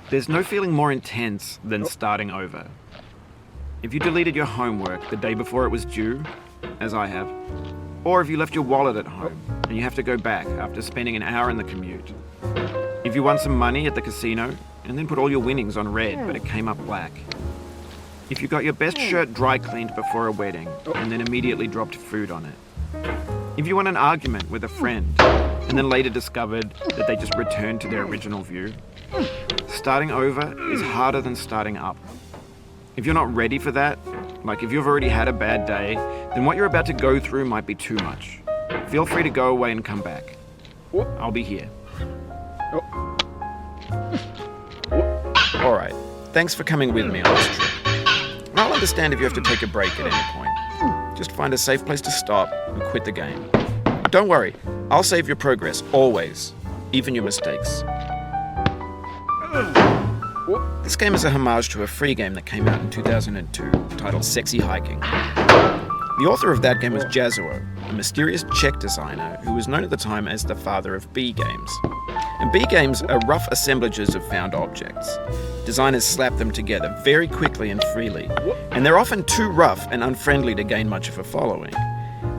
There's no feeling more intense than starting over. If you deleted your homework the day before it was due, as I have, or if you left your wallet at home and you have to go back after spending an hour in the commute. If you won some money at the casino and then put all your winnings on red but it came up black. If you got your best shirt dry cleaned before a wedding and then immediately dropped food on it. If you won an argument with a friend and then later discovered that they just returned to their original view. Starting over is harder than starting up. If you're not ready for that, like if you've already had a bad day, then what you're about to go through might be too much. Feel free to go away and come back. I'll be here. Alright, thanks for coming with me on this trip. I'll understand if you have to take a break at any point. Just find a safe place to stop and quit the game. Don't worry, I'll save your progress, always, even your mistakes. This game is a homage to a free game that came out in 2002, titled Sexy Hiking. The author of that game was Jazzuo, a mysterious Czech designer who was known at the time as the father of B games. And B games are rough assemblages of found objects. Designers slap them together very quickly and freely, and they're often too rough and unfriendly to gain much of a following.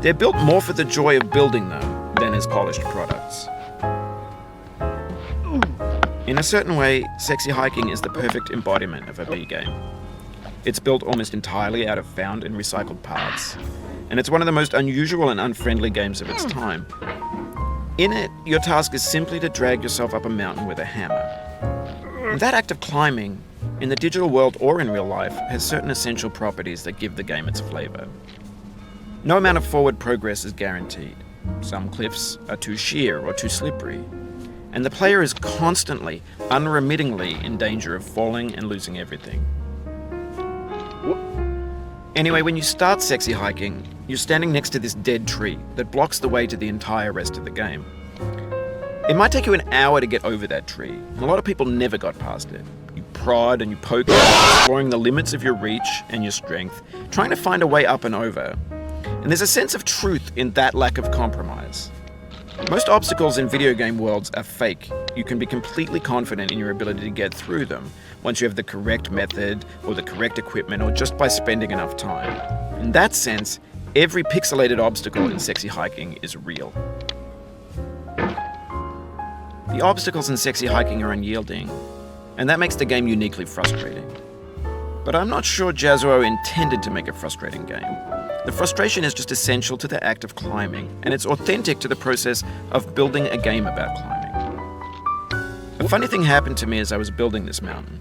They're built more for the joy of building them than as polished products. In a certain way, Sexy Hiking is the perfect embodiment of a B game. It's built almost entirely out of found and recycled parts, and it's one of the most unusual and unfriendly games of its time. In it, your task is simply to drag yourself up a mountain with a hammer. And that act of climbing, in the digital world or in real life, has certain essential properties that give the game its flavor. No amount of forward progress is guaranteed. Some cliffs are too sheer or too slippery. And the player is constantly, unremittingly in danger of falling and losing everything. Anyway, when you start Sexy Hiking, you're standing next to this dead tree that blocks the way to the entire rest of the game. It might take you an hour to get over that tree, and a lot of people never got past it. You prod and you poke it, exploring the limits of your reach and your strength, trying to find a way up and over. And there's a sense of truth in that lack of compromise. Most obstacles in video game worlds are fake. You can be completely confident in your ability to get through them once you have the correct method or the correct equipment or just by spending enough time. In that sense, every pixelated obstacle in Sexy Hiking is real. The obstacles in Sexy Hiking are unyielding, and that makes the game uniquely frustrating. But I'm not sure Jazzuo intended to make a frustrating game. The frustration is just essential to the act of climbing, and it's authentic to the process of building a game about climbing. A funny thing happened to me as I was building this mountain.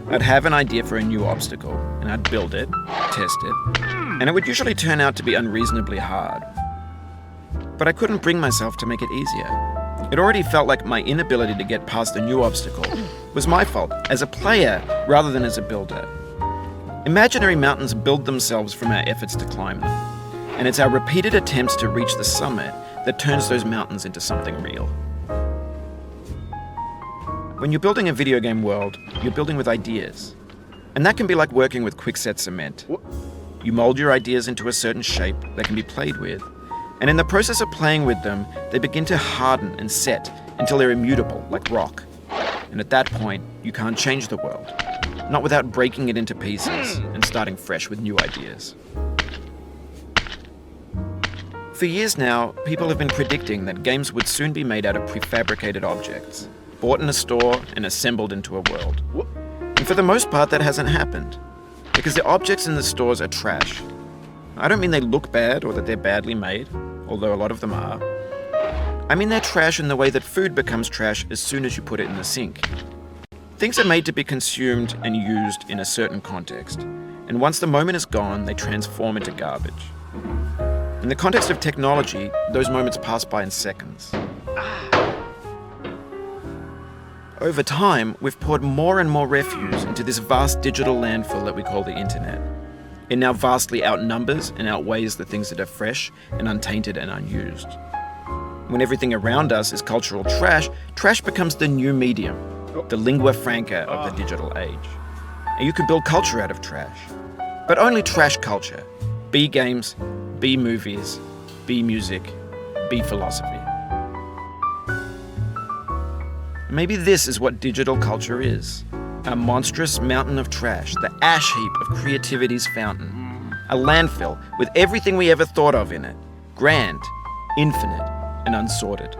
I'd have an idea for a new obstacle, and I'd build it, test it, and it would usually turn out to be unreasonably hard. But I couldn't bring myself to make it easier. It already felt like my inability to get past the new obstacle was my fault as a player rather than as a builder. Imaginary mountains build themselves from our efforts to climb them, and it's our repeated attempts to reach the summit that turns those mountains into something real. When you're building a video game world, you're building with ideas, and that can be like working with quickset cement. You mold your ideas into a certain shape that can be played with, and in the process of playing with them, they begin to harden and set until they're immutable, like rock. And at that point, you can't change the world. Not without breaking it into pieces and starting fresh with new ideas. For years now, people have been predicting that games would soon be made out of prefabricated objects, bought in a store and assembled into a world. And for the most part, that hasn't happened, because the objects in the stores are trash. I don't mean they look bad or that they're badly made, although a lot of them are. I mean they're trash in the way that food becomes trash as soon as you put it in the sink. Things are made to be consumed and used in a certain context, and once the moment is gone, they transform into garbage. In the context of technology, those moments pass by in seconds. Over time, we've poured more and more refuse into this vast digital landfill that we call the internet. It now vastly outnumbers and outweighs the things that are fresh and untainted and unused. When everything around us is cultural trash, trash becomes the new medium, the lingua franca of the digital age. And you can build culture out of trash. But only trash culture. B games, B movies, B music, B philosophy. Maybe this is what digital culture is. A monstrous mountain of trash, the ash heap of creativity's fountain. A landfill with everything we ever thought of in it. Grand, infinite, and unsorted.